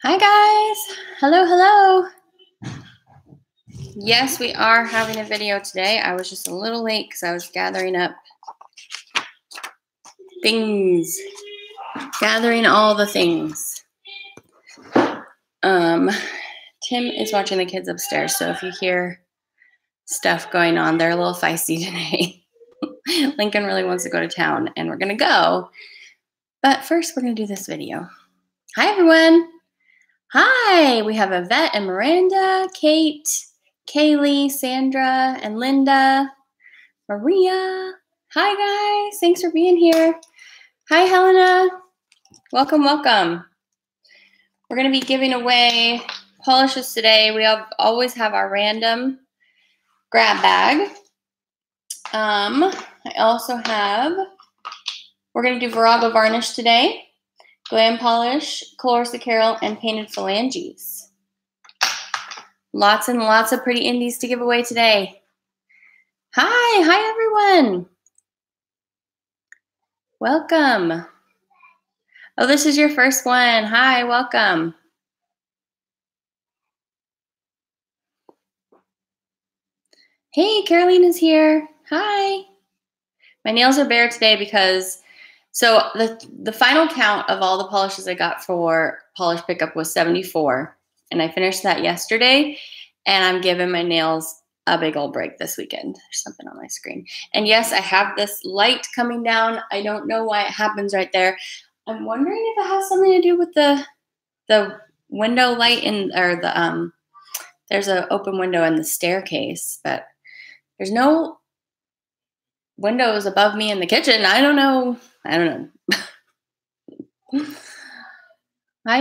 Hi guys, hello, hello. Yes, we are having a video today. I was just a little late because I was gathering up things, gathering all the things. Tim is watching the kids upstairs, so if you hear stuff going on, they're a little feisty today. Lincoln really wants to go to town, and we're gonna go. But first, we're gonna do this video. Hi everyone. Hi, we have Yvette and Miranda, Kate, Kaylee, Sandra, and Linda, Maria. Hi guys, thanks for being here. Hi Helena, welcome, welcome. We're gonna be giving away polishes today. We always have our random grab bag. I also have, we're gonna do Virago varnish today. Glam polish, Karolina Carol, and painted phalanges. Lots and lots of pretty indies to give away today. Hi everyone. Welcome. Oh, this is your first one. Hi, welcome. Hey, Karolina's here. Hi. My nails are bare today because so the final count of all the polishes I got for polish pickup was 74, and I finished that yesterday, and I'm giving my nails a big old break this weekend. There's something on my screen. And yes, I have this light coming down. I don't know why it happens right there. I'm wondering if it has something to do with the window light or the there's an open window in the staircase, but there's no windows above me in the kitchen. I don't know. Hi,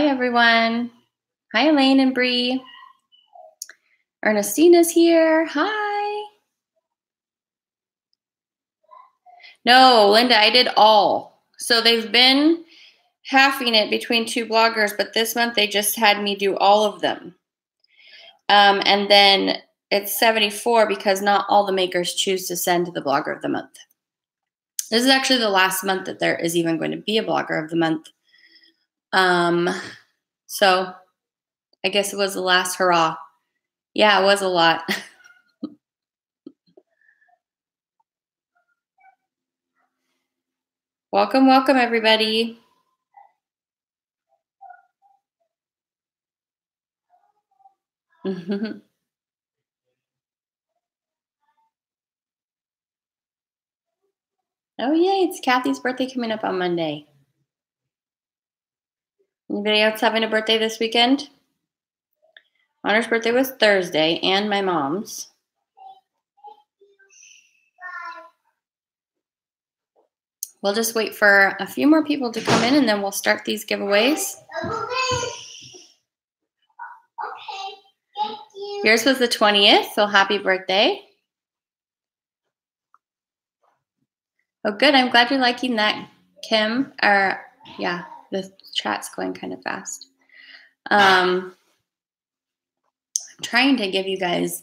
everyone. Hi, Elaine and Bree. Ernestina's here. Hi. No, Linda, I did all. So they've been halving it between two bloggers, but this month they just had me do all of them. And then it's 74 because not all the makers choose to send to the Blogger of the Month. This is actually the last month that there is even going to be a Blogger of the Month. So I guess it was the last hurrah. Yeah, it was a lot. Welcome, welcome, everybody. Oh, yay, it's Kathy's birthday coming up on Monday. Anybody else having a birthday this weekend? Honor's birthday was Thursday, and my mom's. We'll just wait for a few more people to come in, and then we'll start these giveaways. Yours was the 20th, so happy birthday. Oh, good. I'm glad you're liking that, Kim. Yeah, the chat's going kind of fast. I'm trying to give you guys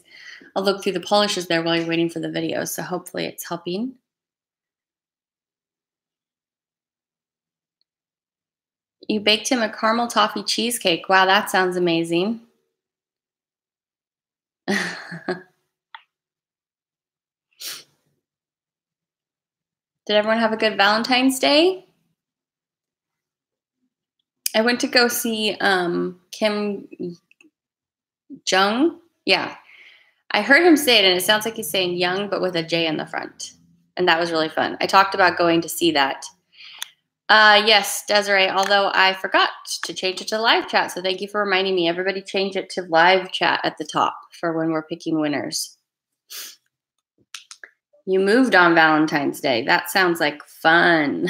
a look through the polishes there while you're waiting for the video, so hopefully it's helping. You baked him a caramel toffee cheesecake. Wow, that sounds amazing. Did everyone have a good Valentine's Day? I went to go see Kim Jung. Yeah. I heard him say it, and it sounds like he's saying young, but with a J in the front. And that was really fun. I talked about going to see that. Yes, Desiree, although I forgot to change it to live chat, so thank you for reminding me. Everybody change it to live chat at the top for when we're picking winners. You moved on Valentine's Day. That sounds like fun.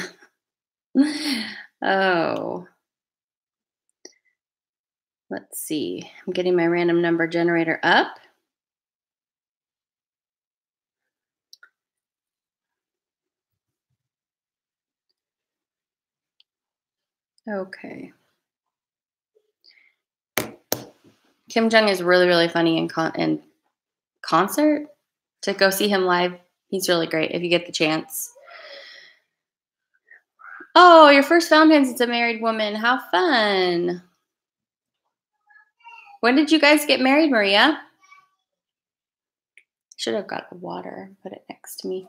Oh. Let's see. I'm getting my random number generator up. Okay. Kim Jung is really, really funny in concert. To go see him live, he's really great if you get the chance. Oh, your first Valentine's is a married woman. How fun. When did you guys get married, Maria? Should have got the water, put it next to me.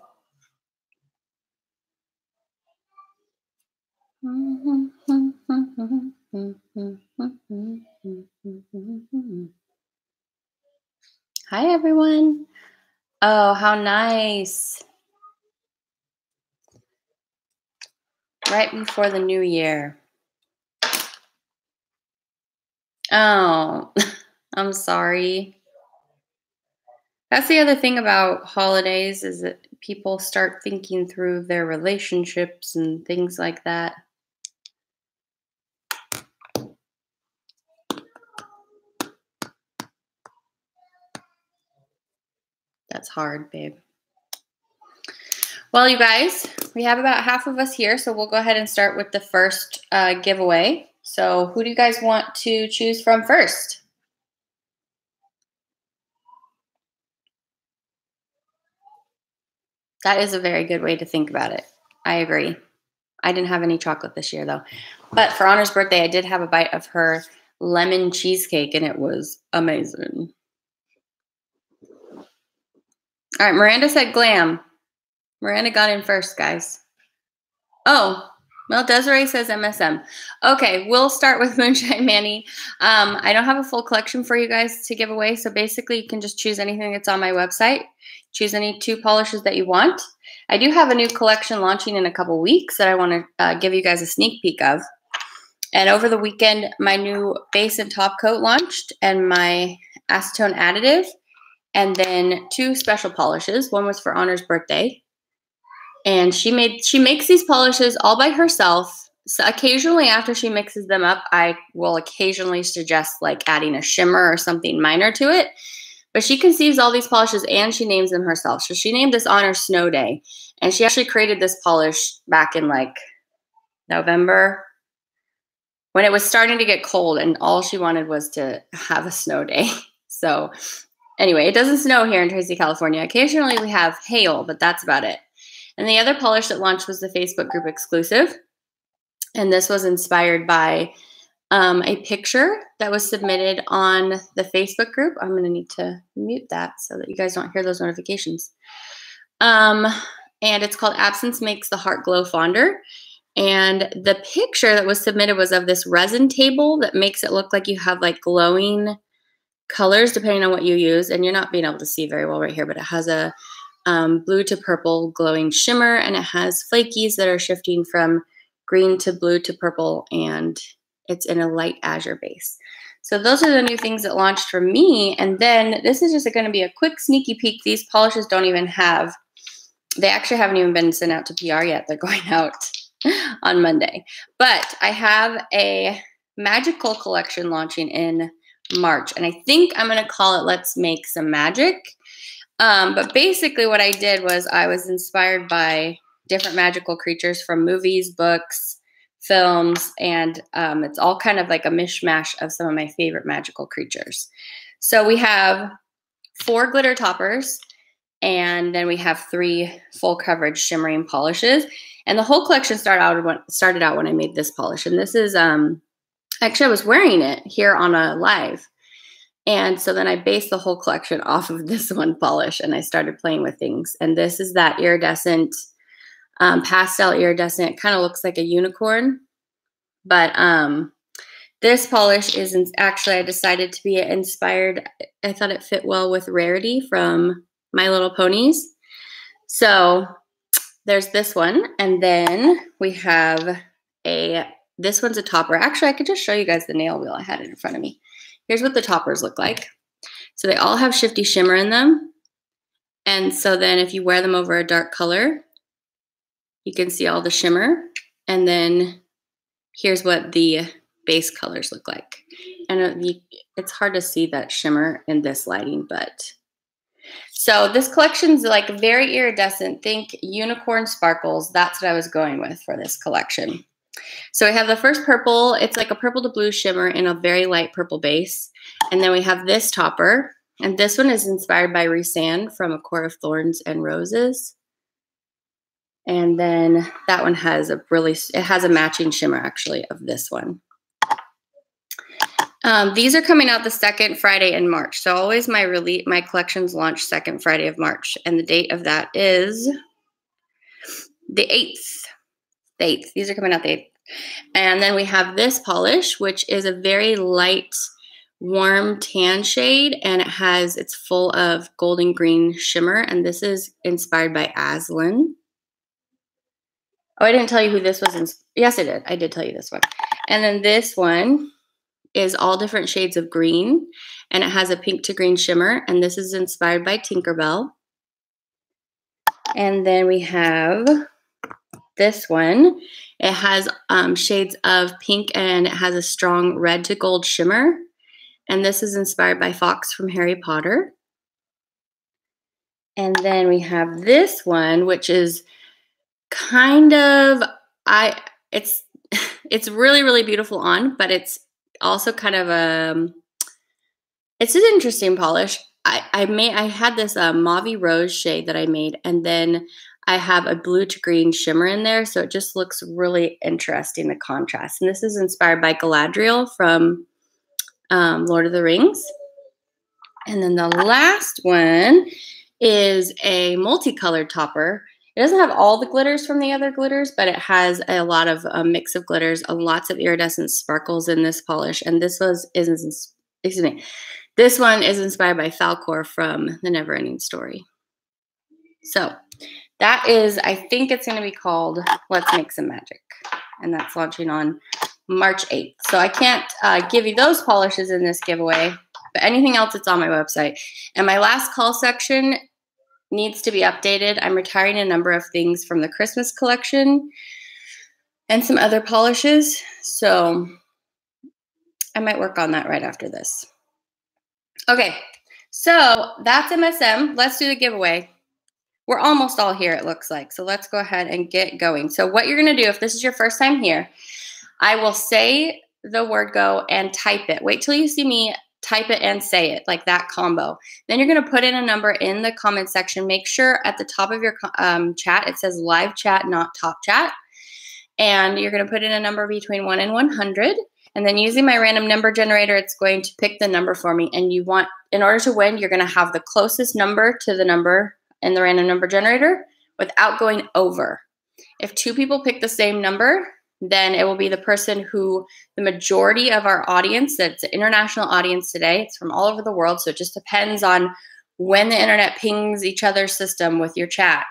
Hi, everyone. Oh, how nice. Right before the new year. Oh, I'm sorry. That's the other thing about holidays is that people start thinking through their relationships and things like that. That's hard, babe. Well, you guys, we have about half of us here, so we'll go ahead and start with the first giveaway. So who do you guys want to choose from first? That is a very good way to think about it. I agree. I didn't have any chocolate this year, though. But for Honor's birthday, I did have a bite of her lemon cheesecake, and it was amazing. All right, Miranda said Glam. Miranda got in first, guys. Oh, well, Desiree says MSM. Okay, we'll start with Moonshine Manny. I don't have a full collection for you guys to give away, so basically you can just choose anything that's on my website. Choose any 2 polishes that you want. I do have a new collection launching in a couple weeks that I want to give you guys a sneak peek of. And over the weekend, my new base and top coat launched and my acetone additive. And then 2 special polishes. One was for Honor's birthday. And she makes these polishes all by herself. So occasionally after she mixes them up, I will occasionally suggest like adding a shimmer or something minor to it. But she conceives all these polishes and she names them herself. So she named this Honor Snow Day. And she actually created this polish back in like November when it was starting to get cold and all she wanted was to have a snow day. So anyway, it doesn't snow here in Tracy, California. Occasionally we have hail, but that's about it. And the other polish that launched was the Facebook group exclusive. And this was inspired by a picture that was submitted on the Facebook group. I'm going to need to mute that so that you guys don't hear those notifications. And it's called Absence Makes the Heart Glow Fonder. And the picture that was submitted was of this resin table that makes it look like you have like glowing colors depending on what you use. And you're not being able to see very well right here, but it has a blue to purple glowing shimmer, and it has flakies that are shifting from green to blue to purple, and it's in a light azure base. So those are the new things that launched for me. And then this is just going to be a quick sneaky peek. These polishes don't even have, they actually haven't even been sent out to PR yet. They're going out on Monday. But I have a magical collection launching in March, and I think I'm going to call it Let's Make Some Magic. But basically what I did was I was inspired by different magical creatures from movies, books, films, and it's all kind of like a mishmash of some of my favorite magical creatures. So we have 4 glitter toppers, and then we have 3 full coverage shimmering polishes. And the whole collection started out when I made this polish. And this is, actually I was wearing it here on a live. And so then I based the whole collection off of this one polish, and I started playing with things. And this is that iridescent, pastel iridescent. It kind of looks like a unicorn. But this polish is actually, I decided to be inspired. I thought it fit well with Rarity from My Little Ponies. So there's this one. And then we have this one's a topper. Actually, I could just show you guys the nail wheel. I had it in front of me. Here's what the toppers look like. So they all have shifty shimmer in them. And so then if you wear them over a dark color, you can see all the shimmer. And then here's what the base colors look like. And it's hard to see that shimmer in this lighting, but. So this collection's like very iridescent. Think unicorn sparkles. That's what I was going with for this collection. So we have the first purple. It's like a purple to blue shimmer in a very light purple base. And then we have this topper. And this one is inspired by Rhysand from A Court of Thorns and Roses. And then that one has it has a matching shimmer actually of this one. These are coming out the second Friday in March. So always my collections launch second Friday of March. And the date of that is the 8th. The 8th. These are coming out the 8th. And then we have this polish, which is a very light, warm tan shade. And it's full of golden green shimmer. And this is inspired by Aslan. Oh, I didn't tell you who this was. Yes, I did. I did tell you this one. And then this one is all different shades of green, and it has a pink to green shimmer, and this is inspired by Tinkerbell. And then we have this one. It has shades of pink, and it has a strong red to gold shimmer, and this is inspired by Fox from Harry Potter. And then we have this one, which is kind of, it's really, really beautiful on, but it's also kind of it's an interesting polish. I had this mauve rose shade that I made, and then I have a blue to green shimmer in there, so it just looks really interesting, the contrast. And this is inspired by Galadriel from Lord of the Rings. And then the last one is a multicolored topper. It doesn't have all the glitters from the other glitters, but it has a lot of a mix of glitters, lots of iridescent sparkles in this polish. And this one is inspired by Falcor from The Neverending Story. So that is, I think it's going to be called Let's Make Some Magic. And that's launching on March 8th. So I can't give you those polishes in this giveaway, but anything else, it's on my website. And my last call section needs to be updated. I'm retiring a number of things from the Christmas collection and some other polishes. So I might work on that right after this. Okay, so that's MSM. Let's do the giveaway. We're almost all here, it looks like. So let's go ahead and get going. So what you're going to do, if this is your first time here, I will say the word go and type it. Wait till you see me type it and say it, like that combo. Then you're going to put in a number in the comment section. Make sure at the top of your chat, it says live chat, not top chat. And you're going to put in a number between 1 and 100. And then using my random number generator, it's going to pick the number for me. And you want, in order to win, you're going to have the closest number to the number in the random number generator without going over. If 2 people pick the same number, then it will be the person who the majority of our audience, that's an international audience today, it's from all over the world, so it just depends on when the internet pings each other's system with your chat.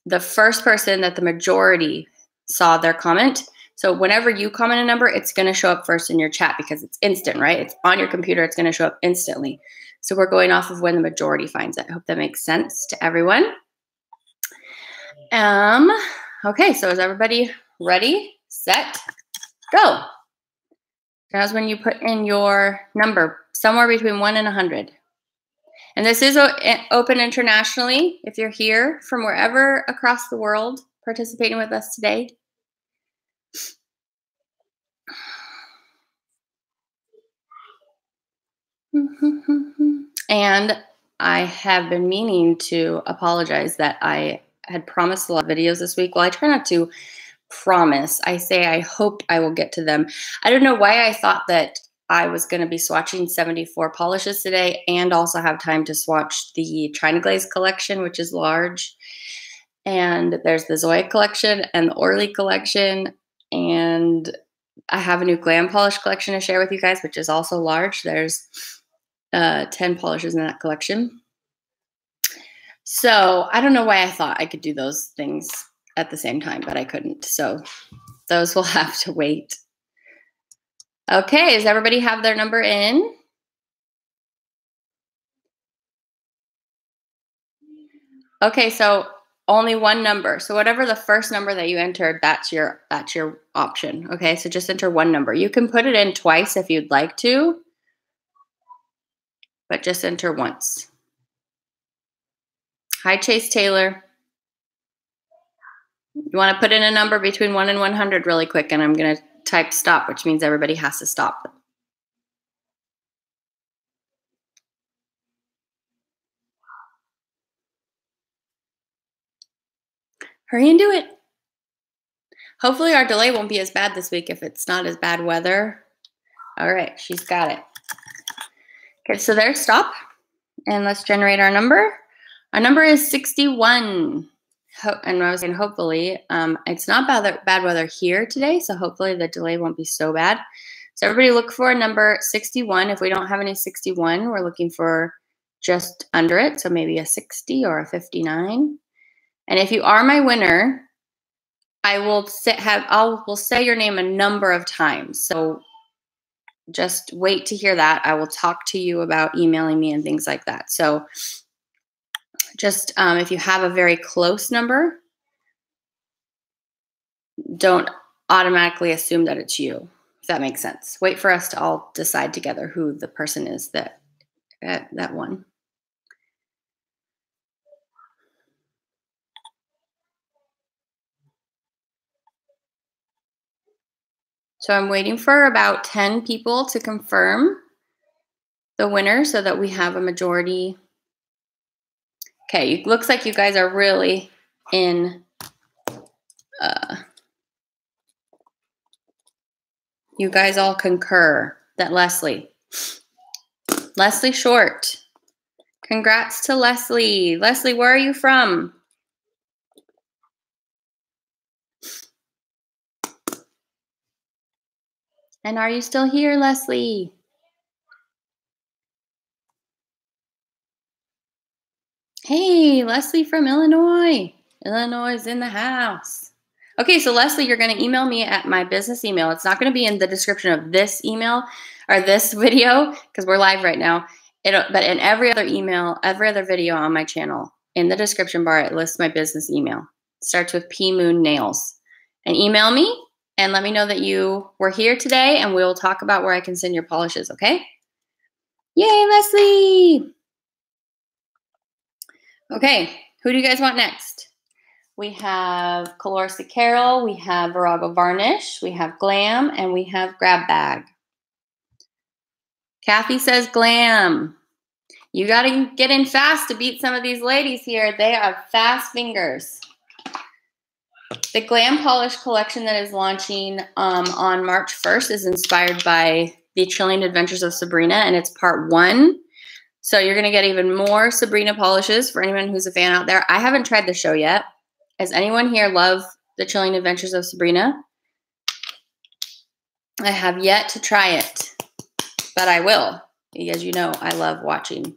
The first person that the majority saw their comment, so whenever you comment a number, it's going to show up first in your chat because it's instant, right? It's on your computer, it's going to show up instantly. So we're going off of when the majority finds it. I hope that makes sense to everyone. Okay, so is everybody ready, set, go? That's when you put in your number, somewhere between 1 and 100. And this is open internationally. If you're here from wherever across the world participating with us today. And I have been meaning to apologize that I had promised a lot of videos this week. Well, I try not to promise. I say I hope I will get to them. I don't know why I thought that I was going to be swatching 74 polishes today and also have time to swatch the China Glaze collection, which is large. And there's the Zoya collection and the Orly collection. And I have a new Glam polish collection to share with you guys, which is also large. There's 10 polishes in that collection. So I don't know why I thought I could do those things at the same time, but I couldn't. So those will have to wait. Okay, does everybody have their number in? Okay, so only one number. So whatever the first number that you entered, that's your option. Okay, so just enter one number. You can put it in twice if you'd like to, but just enter once. Hi, Chase Taylor. You want to put in a number between 1 and 100 really quick, and I'm going to type stop, which means everybody has to stop. Hurry and do it. Hopefully our delay won't be as bad this week if it's not as bad weather. All right, she's got it. Okay, so there's stop. And let's generate our number. Our number is 61. And I was saying hopefully, it's not bad weather here today, so hopefully the delay won't be so bad. So everybody look for number 61. If we don't have any 61, we're looking for just under it, so maybe a 60 or a 59. And if you are my winner, I will say your name a number of times. So just wait to hear that. I will talk to you about emailing me and things like that. So just if you have a very close number, don't automatically assume that it's you, if that makes sense. Wait for us to all decide together who the person is that won. So I'm waiting for about 10 people to confirm the winner so that we have a majority. Okay, it looks like you guys are really in. You guys all concur that Leslie Short. Congrats to Leslie. Leslie, where are you from? And are you still here, Leslie? Hey, Leslie from Illinois. Illinois is in the house. Okay, so Leslie, you're going to email me at my business email. It's not going to be in the description of this email or this video because we're live right now. But in every other email, every other video on my channel, in the description bar, it lists my business email. It starts with P Moon Nails. And email me and let me know that you were here today, and we'll talk about where I can send your polishes, okay? Yay, Leslie! Okay, who do you guys want next? We have Calorsa Carol, we have Virago Varnish, we have Glam, and we have Grab Bag. Kathy says Glam. You got to get in fast to beat some of these ladies here. They are fast fingers. The Glam Polish collection that is launching on March 1st is inspired by The Chilling Adventures of Sabrina, and it's part 1. So you're going to get even more Sabrina polishes for anyone who's a fan out there. I haven't tried the show yet. Does anyone here love The Chilling Adventures of Sabrina? I have yet to try it, but I will. As you know, I love watching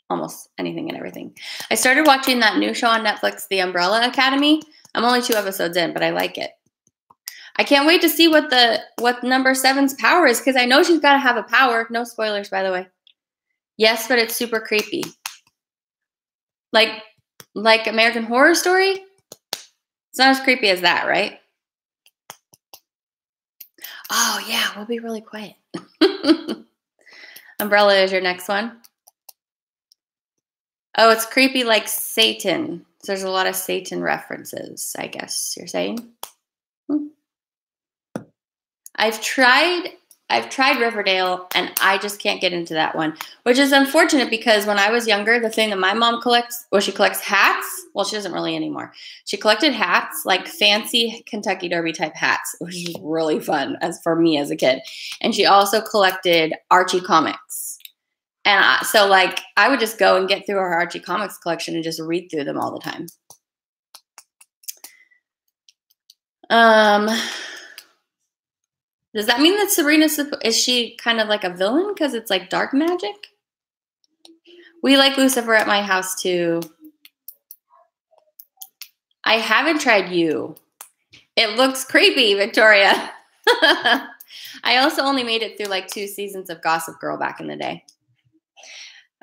almost anything and everything. I started watching that new show on Netflix, The Umbrella Academy. I'm only 2 episodes in, but I like it. I can't wait to see what number 7's power is, because I know she's got to have a power. No spoilers, by the way. Yes, but it's super creepy. Like American Horror Story? It's not as creepy as that, right? Oh, yeah, we'll be really quiet. Umbrella is your next one. Oh, it's creepy like Satan. So there's a lot of Satan references, I guess you're saying. I've tried Riverdale, and I just can't get into that one, which is unfortunate because when I was younger, the thing that my mom collects, well, she collects hats. Well, she doesn't really anymore. She collected hats, like fancy Kentucky Derby type hats, which is really fun for me as a kid. And she also collected Archie comics. And so like I would just go and get through her Archie comics collection and just read through them all the time. Does that mean that Sabrina, is she kind of like a villain because it's like dark magic? We like Lucifer at my house too. I haven't tried you. It looks creepy, Victoria. I also only made it through like 2 seasons of Gossip Girl back in the day.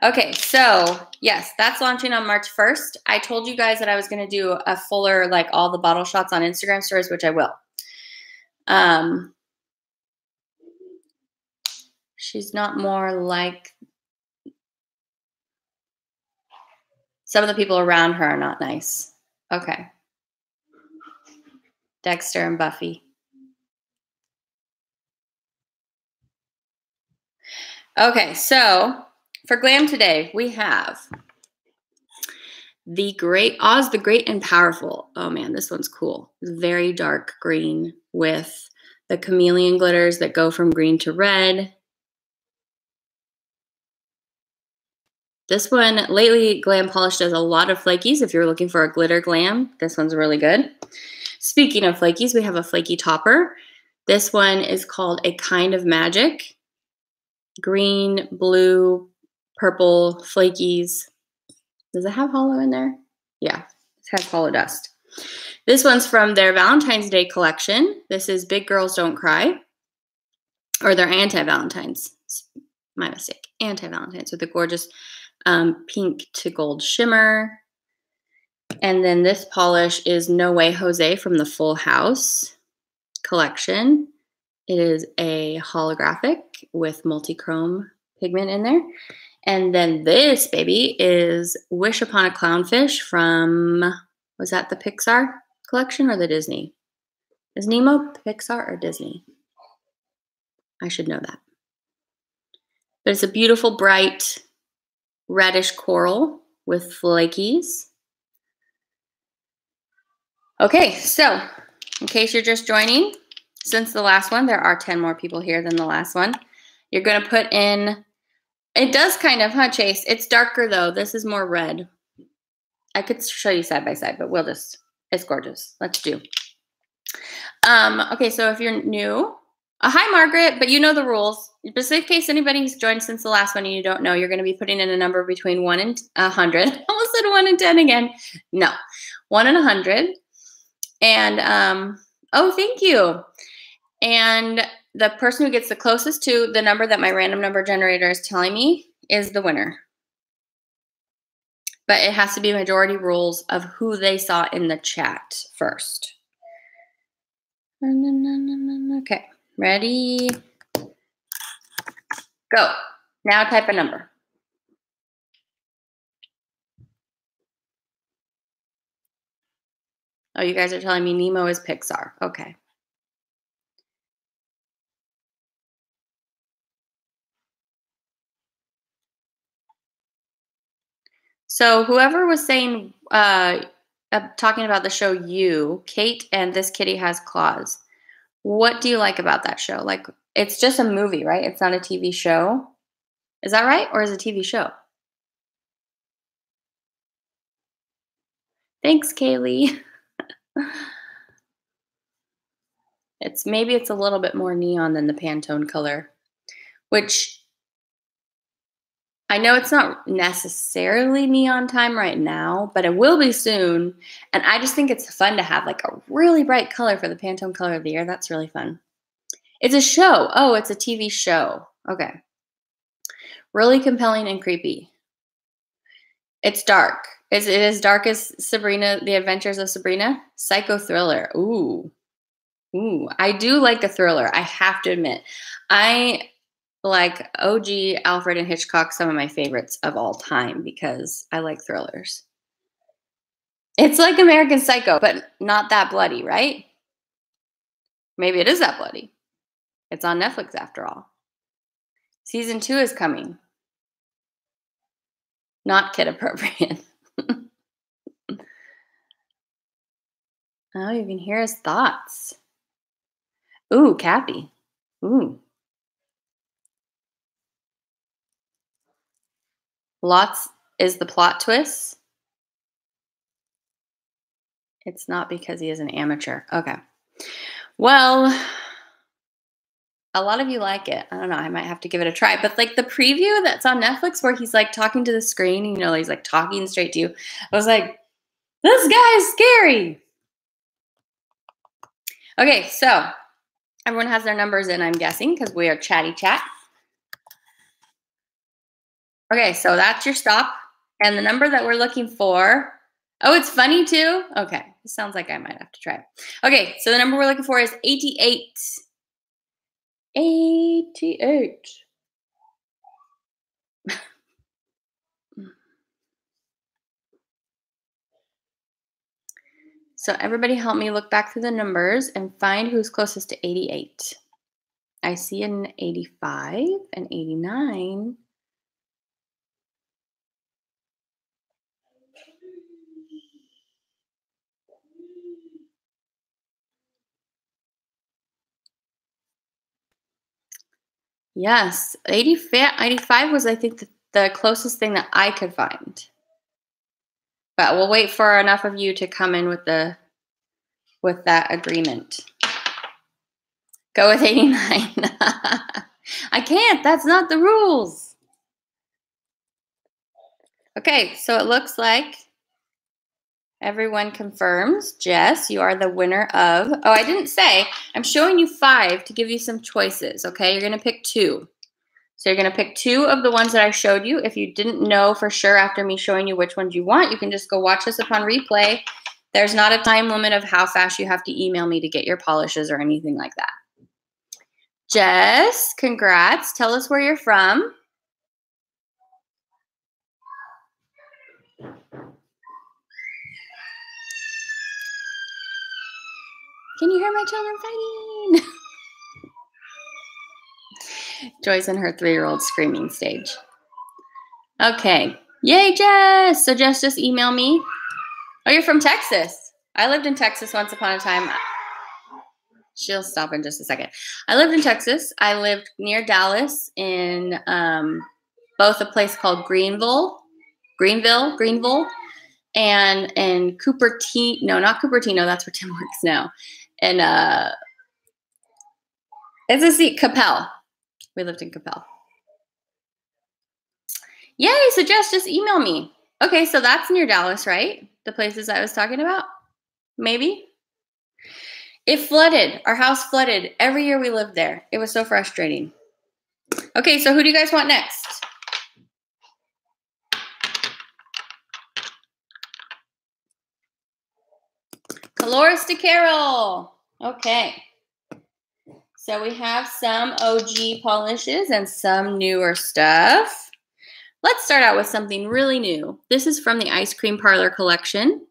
Okay, so yes, that's launching on March 1st. I told you guys that I was going to do a fuller, like all the bottle shots on Instagram stories, which I will. She's not more like, some of the people around her are not nice. Okay. Dexter and Buffy. Okay, so for Glam today, we have the Great Oz the Great and Powerful. Oh man, this one's cool. It's very dark green with the chameleon glitters that go from green to red. This one, lately, Glam Polish does a lot of flakies. If you're looking for a glitter glam, this one's really good. Speaking of flakies, we have a flaky topper. This one is called A Kind of Magic. Green, blue, purple flakies. Does it have hollow in there? Yeah, it has hollow dust. This one's from their Valentine's Day collection. This is Big Girls Don't Cry. Or their anti-Valentines. My mistake. Anti-Valentines with a gorgeous pink to gold shimmer. And then this polish is No Way Jose from the Full House collection. It is a holographic with multi-chrome pigment in there. And then this baby is Wish Upon a Clownfish from, was that the Pixar collection or the Disney? Is Nemo Pixar or Disney? I should know that. But it's a beautiful, bright, reddish coral with flakies. Okay, so in case you're just joining, since the last one, there are 10 more people here than the last one. You're going to put in, it does kind of, huh, Chase? It's darker, though. This is more red. I could show you side by side, but we'll just, it's gorgeous. Let's do. Okay, so if you're new, hi, Margaret, but you know the rules. Just in case anybody's joined since the last one and you don't know, you're going to be putting in a number between 1 and 100. Almost said 1 and 10 again. No, 1 and 100. And, oh, thank you. And the person who gets the closest to the number that my random number generator is telling me is the winner. But it has to be majority rules of who they saw in the chat first. Okay, ready? Go. Now type a number. Oh, you guys are telling me Nemo is Pixar. Okay. So whoever was saying, talking about the show You, Kate and This Kitty Has Claws. What do you like about that show? Like, it's just a movie, right? It's not a TV show. Is that right? Or is it a TV show? Thanks, Kaylee. Maybe it's a little bit more neon than the Pantone color, which I know it's not necessarily neon time right now, but it will be soon. And I just think it's fun to have like a really bright color for the Pantone color of the year. That's really fun. It's a show. Oh, it's a TV show. Okay. Really compelling and creepy. It's dark. Is it as dark as Sabrina, The Adventures of Sabrina? Psycho thriller. Ooh. Ooh. I do like a thriller. I have to admit. I like OG Alfred and Hitchcock, some of my favorites of all time because I like thrillers. It's like American Psycho, but not that bloody, right? Maybe it is that bloody. It's on Netflix after all. Season 2 is coming. Not kid appropriate. Oh, you can hear his thoughts. Ooh, Cappy. Ooh. Lots is the plot twist. It's not because he is an amateur. Okay. Well, a lot of you like it. I don't know. I might have to give it a try. But like the preview that's on Netflix where he's like talking to the screen, you know, he's like talking straight to you. I was like, this guy is scary. Okay, so everyone has their numbers in, I'm guessing, because we are chatty chat. Okay, so that's your stop. And the number that we're looking for, oh, it's funny too? Okay, this sounds like I might have to try it. Okay, so the number we're looking for is 88. 88. So everybody help me look back through the numbers and find who's closest to 88. I see an 85, an 89. Yes, 85 was, I think, the closest thing that I could find. But we'll wait for enough of you to come in with that agreement. Go with 89. I can't. That's not the rules. Okay, so it looks like everyone confirms. Jess, you are the winner of... Oh, I didn't say. I'm showing you 5 to give you some choices, okay? You're going to pick 2. So you're going to pick 2 of the ones that I showed you. If you didn't know for sure after me showing you which ones you want, you can just go watch this upon replay. There's not a time limit of how fast you have to email me to get your polishes or anything like that. Jess, congrats. Tell us where you're from. Can you hear my children fighting? Joy's in her 3-year-old screaming stage. Okay. Yay, Jess. So Jess, just email me. Oh, you're from Texas. I lived in Texas once upon a time. She'll stop in just a second. I lived in Texas. I lived near Dallas in both a place called Greenville, and in Cupertino. No, not Cupertino. That's where Tim works now. And Capel. We lived in Capel. Yay, so Jess, just email me. Okay, so that's near Dallas, right? The places I was talking about? Maybe? It flooded. Our house flooded. Every year we lived there. It was so frustrating. Okay, so who do you guys want next? Colores de Carol. Okay. So we have some OG polishes and some newer stuff. Let's start out with something really new. This is from the Ice Cream Parlor collection.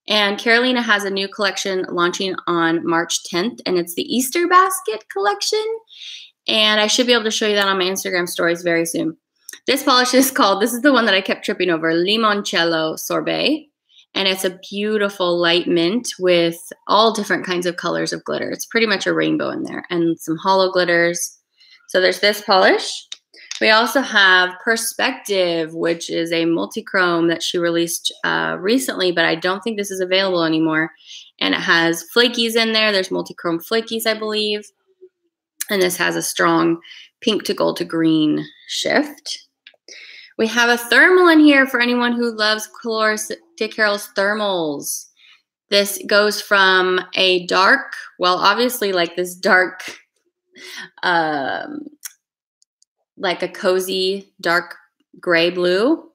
And Karolina has a new collection launching on March 10th, and it's the Easter Basket collection. And I should be able to show you that on my Instagram stories very soon. This polish is called, this is the one that I kept tripping over, Limoncello Sorbet. And it's a beautiful light mint with all different kinds of colors of glitter. It's pretty much a rainbow in there and some hollow glitters. So there's this polish. We also have Perspective, which is a multi-chrome that she released recently, but I don't think this is available anymore. And it has flakies in there. There's multi-chrome flakies, I believe. And this has a strong pink to gold to green shift. We have a thermal in here for anyone who loves Colores de Carol's thermals. This goes from a dark, well, obviously like this dark, like a cozy dark gray blue.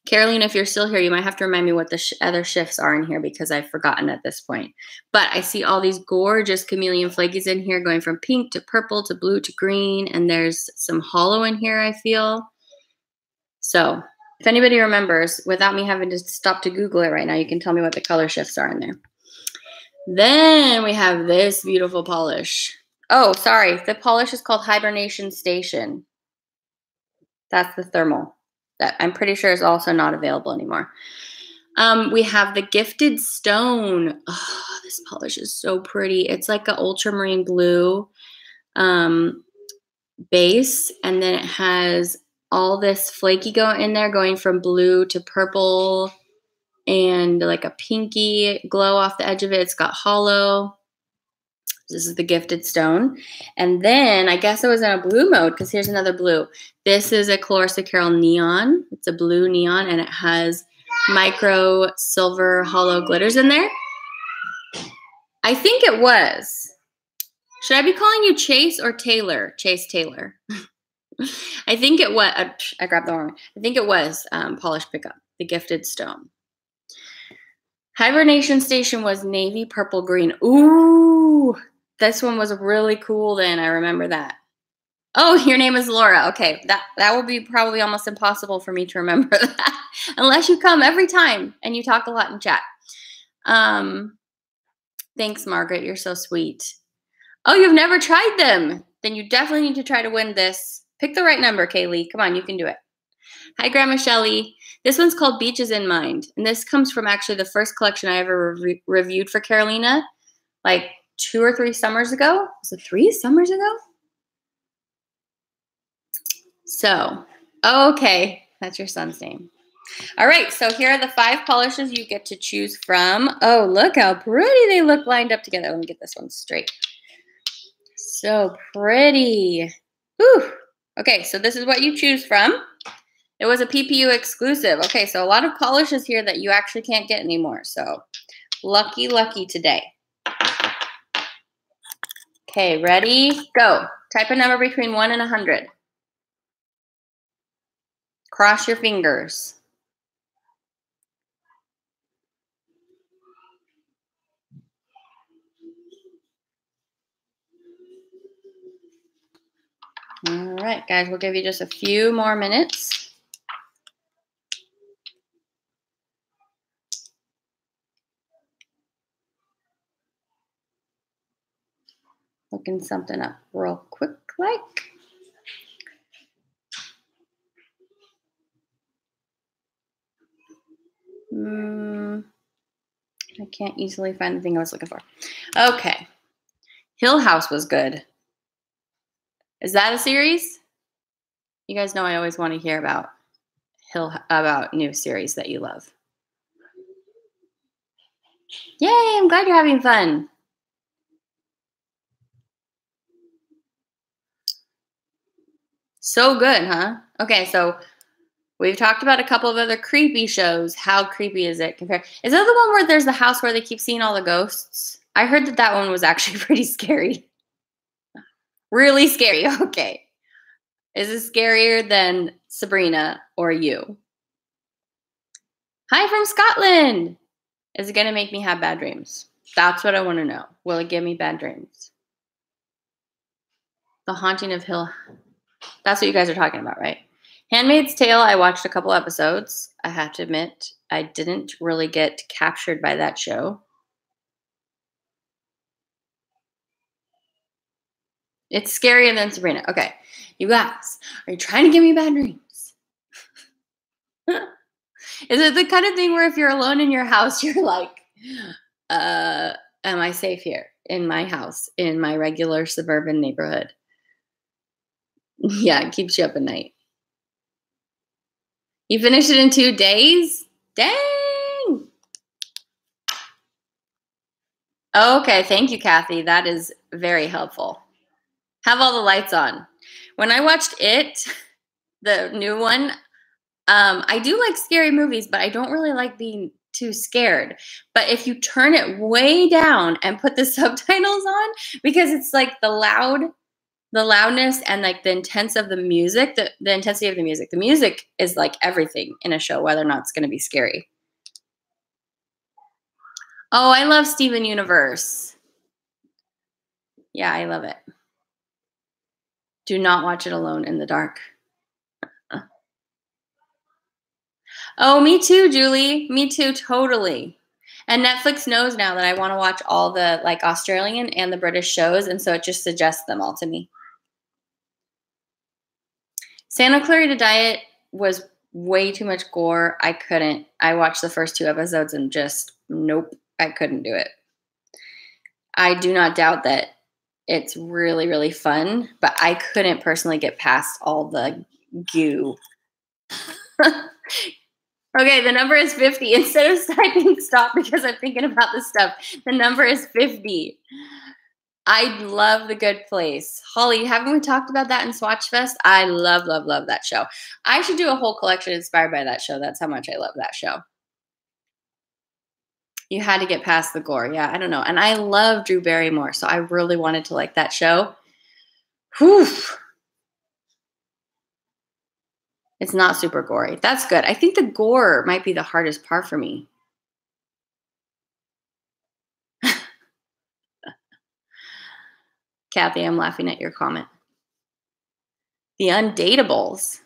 Karolina, if you're still here, you might have to remind me what the other shifts are in here because I've forgotten at this point. But I see all these gorgeous chameleon flakies in here going from pink to purple to blue to green. And there's some hollow in here, I feel. So if anybody remembers, without me having to stop to Google it right now, you can tell me what the color shifts are in there. Then we have this beautiful polish. Oh, sorry. The polish is called Hibernation Station. That's the thermal. That I'm pretty sure is also not available anymore. We have the Gifted Stone. Oh, this polish is so pretty. It's like an ultramarine blue base, and then it has all this flaky in there going from blue to purple and like a pinky glow off the edge of it. It's got hollow. This is the Gifted Stone. And then I guess it was in a blue mode because here's another blue. This is a Colores de Carol neon. It's a blue neon and it has micro silver hollow glitters in there. I think it was. Should I be calling you Chase or Taylor? Chase Taylor. I think it was. I grabbed the wrong one. I think it was Polish Pickup, the Gifted Stone. Hibernation Station was navy purple green. Ooh, this one was really cool then. I remember that. Oh, your name is Laura. Okay, that will be probably almost impossible for me to remember that unless you come every time and you talk a lot in chat. Thanks, Margaret. You're so sweet. Oh, you've never tried them. Then you definitely need to try to win this. Pick the right number, Kaylee. Come on, you can do it. Hi, Grandma Shelly. This one's called Beaches in Mind. And this comes from actually the first collection I ever reviewed for Karolina, like 2 or 3 summers ago. Was it 3 summers ago? So, okay, that's your son's name. All right, so here are the 5 polishes you get to choose from. Oh, look how pretty they look lined up together. Let me get this one straight. So pretty. Whew. Okay, so this is what you choose from. It was a PPU exclusive. Okay, so a lot of polishes here that you actually can't get anymore. So lucky, lucky today. Okay, ready? Go. Type a number between 1 and 100. Cross your fingers. All right, guys, we'll give you just a few more minutes. Looking something up real quick like. I can't easily find the thing I was looking for. Okay. Hill House was good. Is that a series? You guys know I always want to hear about new series that you love. Yay, I'm glad you're having fun. So good, huh? Okay, so we've talked about a couple of other creepy shows. How creepy is it compared? Is that the one where there's the house where they keep seeing all the ghosts? I heard that one was actually pretty scary. Really scary. Okay. Is it scarier than Sabrina or You? Hi from Scotland. Is it going to make me have bad dreams? That's what I want to know. Will it give me bad dreams? The Haunting of Hill. That's what you guys are talking about, right? Handmaid's Tale, I watched a couple episodes. I have to admit, I didn't really get captured by that show. It's scarier than Sabrina. Okay. You guys, are you trying to give me bad dreams? Is it the kind of thing where if you're alone in your house, you're like, am I safe here in my house, in my regular suburban neighborhood? Yeah, it keeps you up at night. You finished it in 2 days? Dang! Okay, thank you, Kathy. That is very helpful. Have all the lights on. When I watched it, the new one, I do like scary movies, but I don't really like being too scared. But if you turn it way down and put the subtitles on, because it's like the loudness and like the intensity of the music, the intensity of the music. The music is like everything in a show, whether or not it's going to be scary. Oh, I love Steven Universe. Yeah, I love it. Do not watch it alone in the dark. Oh, me too, Julie. Me too, totally. And Netflix knows now that I want to watch all the like Australian and the British shows, and so it just suggests them all to me. Santa Clarita Diet was way too much gore. I couldn't. I watched the first 2 episodes and just, nope, I couldn't do it. I do not doubt that it's really, really fun, but I couldn't personally get past all the goo. Okay, the number is 50. Instead of typing stop because I'm thinking about this stuff, the number is 50. I love The Good Place. Holly, haven't we talked about that in Swatchfest? I love, love, love that show. I should do a whole collection inspired by that show. That's how much I love that show. You had to get past the gore. Yeah, I don't know. And I love Drew Barrymore, so I really wanted to like that show. Whew. It's not super gory. That's good. I think the gore might be the hardest part for me. Kathy, I'm laughing at your comment. The Undateables.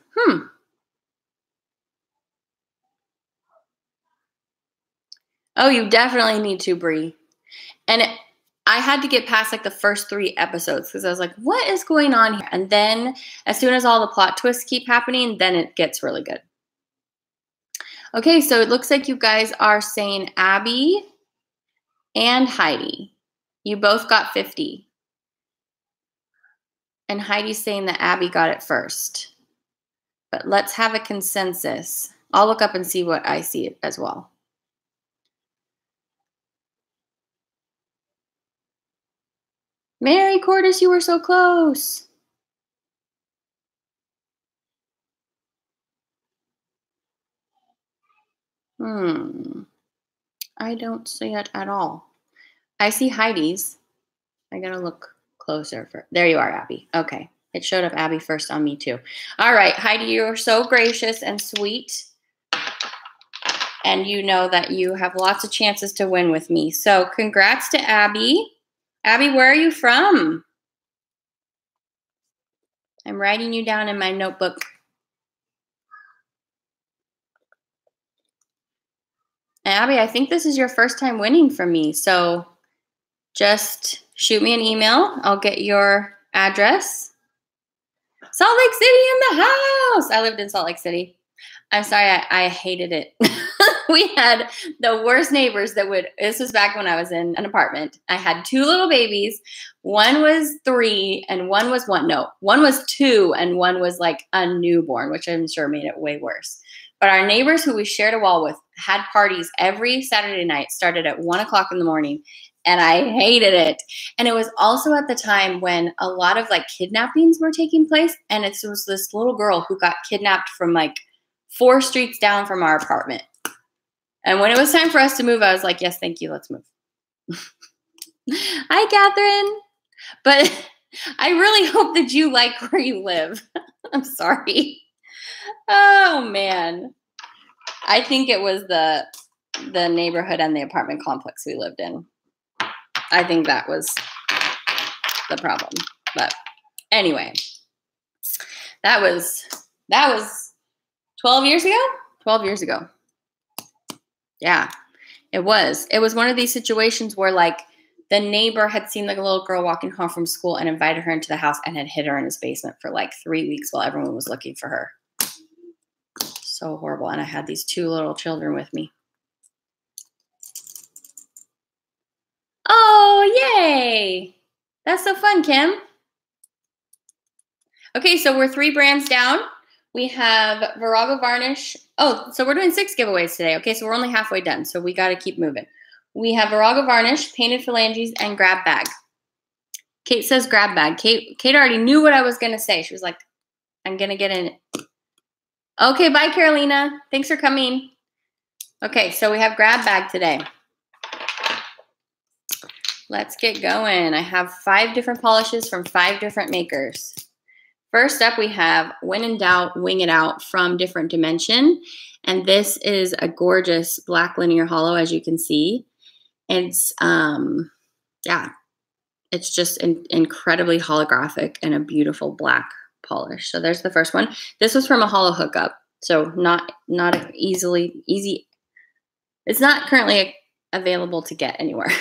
Oh, you definitely need to, Brie. And I had to get past like the first 3 episodes because I was like, what is going on here? And then as soon as all the plot twists keep happening, then it gets really good. Okay, so it looks like you guys are saying Abby and Heidi. You both got 50. And Heidi's saying that Abby got it first. But let's have a consensus. I'll look up and see what I see as well. Mary Cordes, you were so close. I don't see it at all. I see Heidi's. I gotta look closer. There you are, Abby. Okay. It showed up Abby first on me too. All right, Heidi, you're so gracious and sweet. And you know that you have lots of chances to win with me. So congrats to Abby. Abby, where are you from? I'm writing you down in my notebook. Abby, I think this is your first time winning from me. So just shoot me an email. I'll get your address. Salt Lake City in the house. I lived in Salt Lake City. I'm sorry, I hated it. We had the worst neighbors that would, this was back when I was in an apartment. I had 2 little babies. One was 3 and one was 2 and one was like a newborn, which I'm sure made it way worse. But our neighbors who we shared a wall with had parties every Saturday night, started at 1 o'clock in the morning. And I hated it. And it was also at the time when a lot of like kidnappings were taking place. And it was this little girl who got kidnapped from like 4 streets down from our apartment. And when it was time for us to move, I was like, yes, thank you. Let's move. Hi, Catherine. But I really hope that you like where you live. I'm sorry. Oh, man. I think it was the neighborhood and the apartment complex we lived in. I think that was the problem. But anyway, that was 12 years ago? 12 years ago. Yeah, it was. It was one of these situations where like the neighbor had seen like a little girl walking home from school and invited her into the house and had hid her in his basement for like 3 weeks while everyone was looking for her. So horrible. And I had these 2 little children with me. Oh, yay. That's so fun, Kim. Okay, so we're 3 brands down. We have Virago Varnish. Oh, so we're doing 6 giveaways today. Okay, so we're only halfway done, so we got to keep moving. We have Virago Varnish, Painted Phalanges, and Grab Bag. Kate says Grab Bag. Kate already knew what I was going to say. She was like, I'm going to get in it. Okay, bye, Karolina. Thanks for coming. Okay, so we have Grab Bag today. Let's get going. I have 5 different polishes from 5 different makers. First up, we have When in Doubt, Wing It Out from Different Dimension. And this is a gorgeous black linear hollow, as you can see. It's, yeah, it's just incredibly holographic and a beautiful black polish. So there's the first one. This was from a hollow hookup. So not easy. It's not currently available to get anywhere.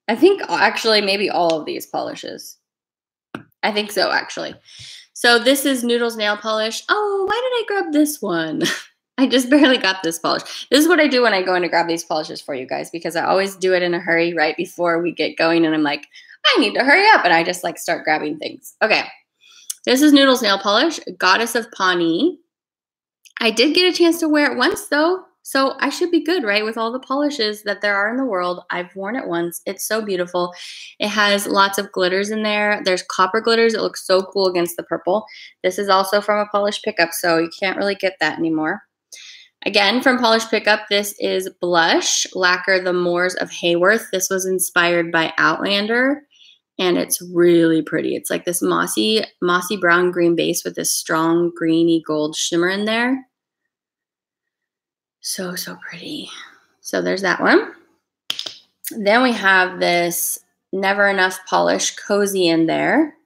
I think actually maybe all of these polishes. I think so, actually. So this is Noodles nail polish. Oh, why did I grab this one? I just barely got this polish. This is what I do when I go in to grab these polishes for you guys, because I always do it in a hurry right before we get going. And I'm like, I need to hurry up. And I just like start grabbing things. Okay. This is Noodles nail polish, Goddess of Pawnee. I did get a chance to wear it once though. So I should be good, right? With all the polishes that there are in the world. I've worn it once. It's so beautiful. It has lots of glitters in there. There's copper glitters. It looks so cool against the purple. This is also from a Polish Pickup, so you can't really get that anymore. Again, from Polish Pickup, this is Blush Lacquer The Moors of Hayworth. This was inspired by Outlander, and it's really pretty. It's like this mossy brown green base with this strong greeny gold shimmer in there. So, so pretty. So there's that one. Then we have this Never Enough Polish Cozy in there.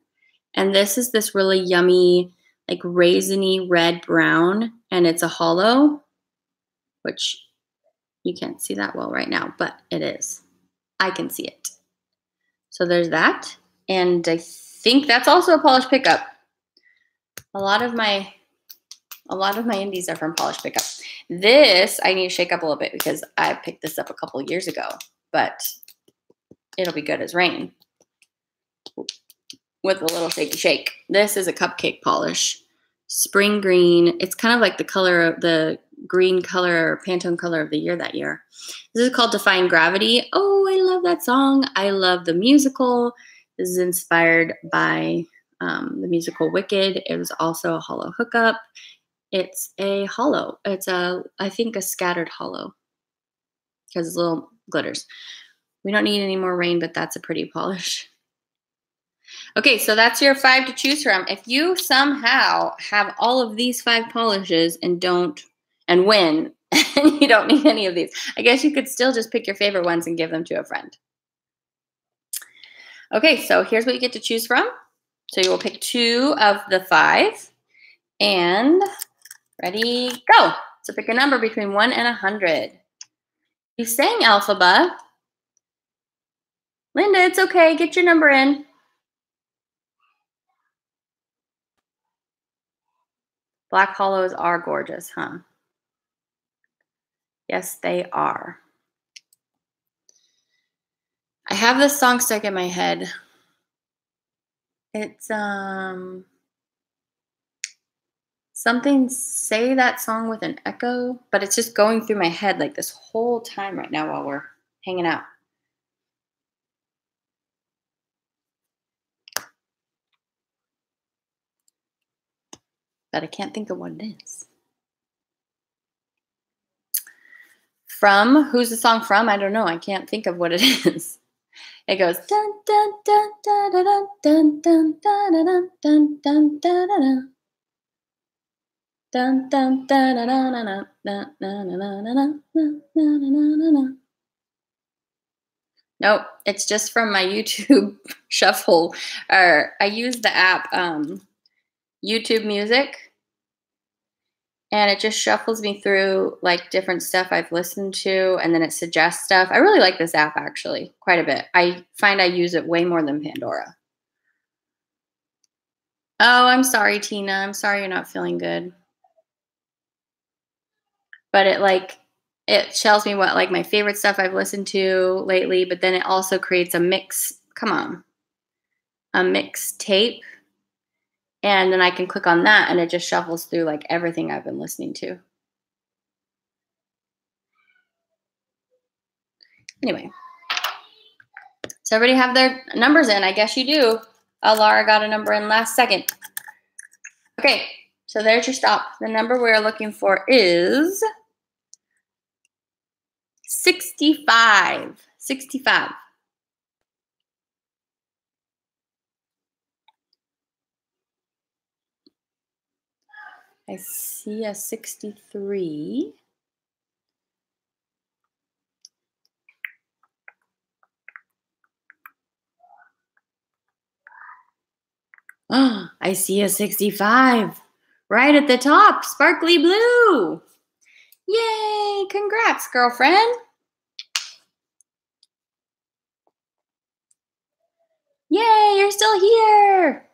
And this is this really yummy, like raisiny red brown. And it's a hollow, which you can't see that well right now, but it is. I can see it. So there's that. And I think that's also a Polish Pickup. A lot of my indies are from Polish Pickup. This, I need to shake up a little bit because I picked this up a couple years ago, but it'll be good as rain with a little shaky shake. This is a Cupcake Polish. spring green. It's kind of like the color of the green color, Pantone color of the year that year. This is called Defying Gravity. Oh, I love that song. I love the musical. This is inspired by the musical Wicked. It was also a hollow hookup. It's a hollow. It's I think a scattered hollow because it's little glitters. We don't need any more rain, but that's a pretty polish. Okay, so that's your 5 to choose from. If you somehow have all of these 5 polishes and win, and you don't need any of these, I guess you could still just pick your favorite ones and give them to a friend. Okay, so here's what you get to choose from. So you will pick 2 of the 5. And ready, go. So pick a number between 1 and 100. You sang Alphaba. Linda, it's okay. Get your number in. Black hollows are gorgeous, huh? Yes, they are. I have this song stuck in my head. It's something, say that song with an echo, but it's just going through my head like this whole time right now while we're hanging out. But I can't think of what it is. From, who's the song from? I don't know. I can't think of what it is. It goes dun dun dun dun dun dun dun dun dun dun dun dun dun dun dun dun dun dun. Nope, it's just from my YouTube shuffle. Or I use the app YouTube Music, and it just shuffles me through like different stuff I've listened to, and then it suggests stuff. I really like this app actually quite a bit. I find I use it way more than Pandora. Oh, I'm sorry, Tina. I'm sorry you're not feeling good. But it tells me what like my favorite stuff I've listened to lately, but then it also creates a mix. Come on. A mix tape. And then I can click on that and it just shuffles through like everything I've been listening to. Anyway. So everybody have their numbers in? I guess you do. Laura got a number in last second. Okay, so there's your stop. The number we're looking for is 65. 65. I see a 63. Oh, I see a 65. Right at the top, sparkly blue. Yay, congrats, girlfriend. Yay, you're still here.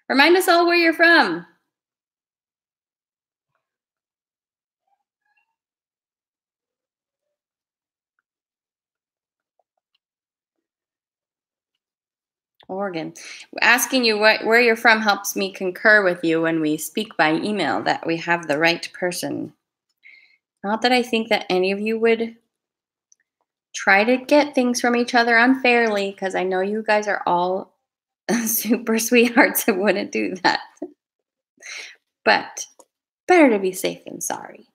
Remind us all where you're from. Oregon. Asking you where you're from helps me concur with you when we speak by email that we have the right person. Not that I think that any of you would try to get things from each other unfairly, because I know you guys are all super sweethearts and wouldn't do that. But better to be safe than sorry.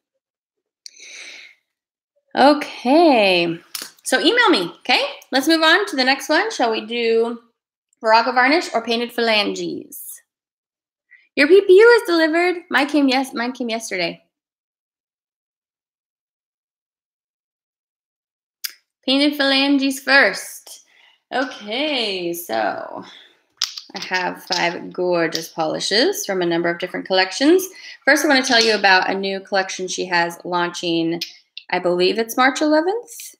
Okay. So email me, okay? Let's move on to the next one. Shall we do Virago varnish or painted phalanges? Your PPU is delivered. Mine came yesterday. Painted phalanges first. Okay, so I have 5 gorgeous polishes from a number of different collections. First, I want to tell you about a new collection she has launching, I believe it's March 11th.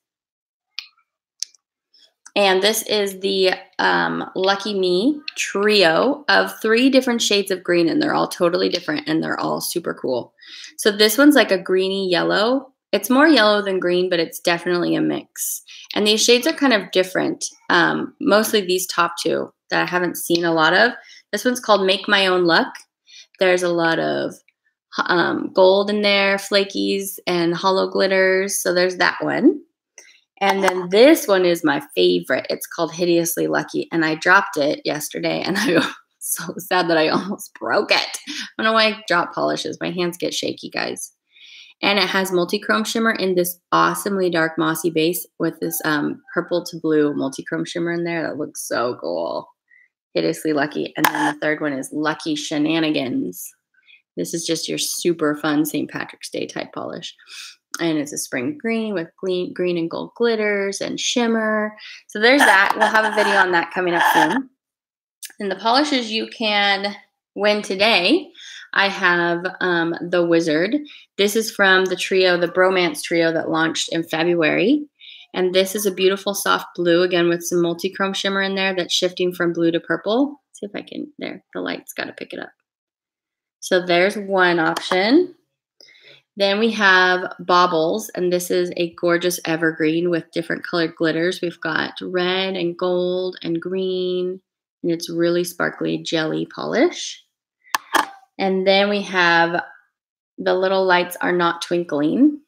And this is the Lucky Me trio of 3 different shades of green, and they're all totally different, and they're all super cool. So this one's like a greeny yellow. It's more yellow than green, but it's definitely a mix. And these shades are kind of different. Mostly these top 2 that I haven't seen a lot of. This one's called Make My Own Luck. There's a lot of gold in there, flakies, and hollow glitters. So there's that one. And then this one is my favorite. It's called Hideously Lucky. And I dropped it yesterday, and I was so sad that I almost broke it. I don't know why I drop polishes. My hands get shaky, guys. And it has multi-chrome shimmer in this awesomely dark mossy base with this purple to blue multi-chrome shimmer in there. That looks so cool. Hideously Lucky. And then the third one is Lucky Shenanigans. This is just your super fun St. Patrick's Day type polish. And it's a spring green with green and gold glitters and shimmer. So there's that. We'll have a video on that coming up soon. And the polishes you can win today, I have the Wizard. This is from the trio, the Bromance trio that launched in February. And this is a beautiful soft blue, again, with some multi-chrome shimmer in there that's shifting from blue to purple. Let's see if I can, there, the light's got to pick it up. So there's one option. Then we have Baubles, and this is a gorgeous evergreen with different colored glitters. We've got red and gold and green, and it's really sparkly jelly polish. And then we have The Little Lights Are Not Twinkling,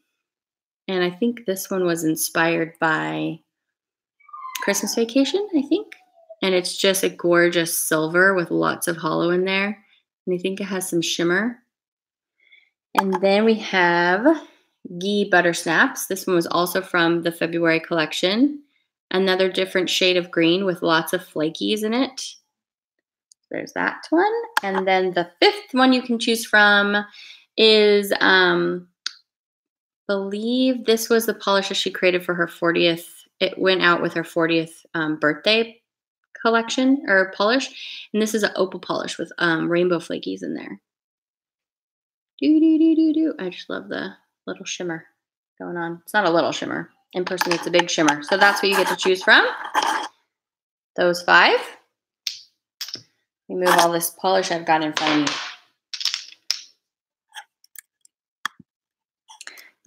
and I think this one was inspired by Christmas Vacation, I think. And it's just a gorgeous silver with lots of hollow in there, and I think it has some shimmer. And then we have Ghee Butter Snaps. This one was also from the February collection. Another different shade of green with lots of flakies in it. There's that one. And then the fifth one you can choose from is, believe this was the polish that she created for her 40th. It went out with her 40th birthday collection or polish. And this is an opal polish with rainbow flakies in there. I just love the little shimmer going on. It's not a little shimmer. In person, it's a big shimmer. So that's what you get to choose from. Those 5. Let me move all this polish I've got in front of